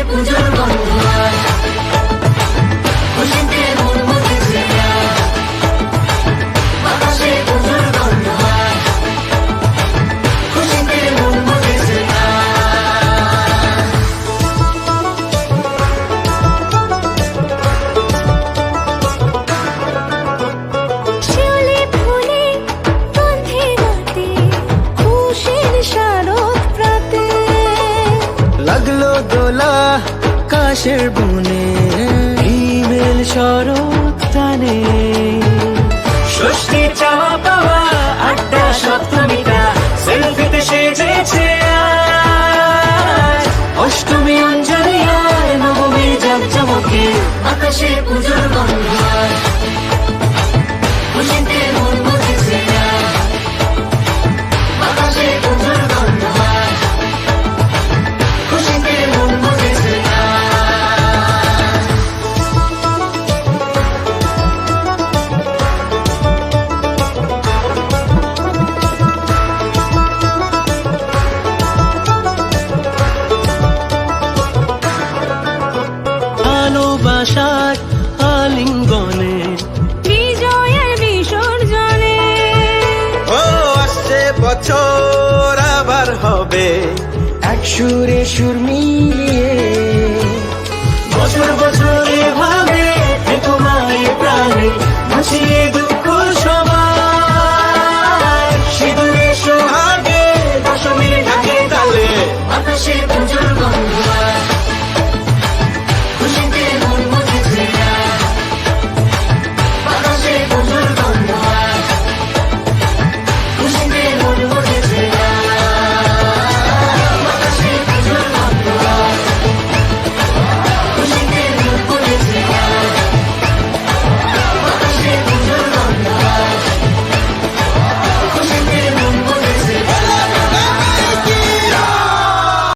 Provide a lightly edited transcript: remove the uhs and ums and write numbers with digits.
পুজোর বন্ধু আয়, খুশিতে মন মজেছে আয়, বাতাসে পুজোর গন্ধ আয়, খুশিতে মন মজেছে আয়। শিউলি ফুলে গন্ধে রাতে, খুশির শারদ প্রাতে। লাগলো দোলা কাশের বনে, হিমেল শরৎ টানে। ষষ্ঠী চাওয়া পাওয়া আড্ডা সপ্তমীটা সেলফিতে সেজেছে আজ। অষ্টমী অঞ্জলি আর নবমীর জাঁকজমকে আকাশে পুজোর গন্ধ আয়, খুশিতে মন মজেছে আয়, বাতাসে পুজোর গন্ধ আয়, খুশিতে মন মজেছে আয়। ভালোবাসার আলিঙ্গনে। বিজয়ের বিসর্জনে ও আসছে বছর আবার হবে এক সুরে সুর মিলিয়ে, বছর বছরে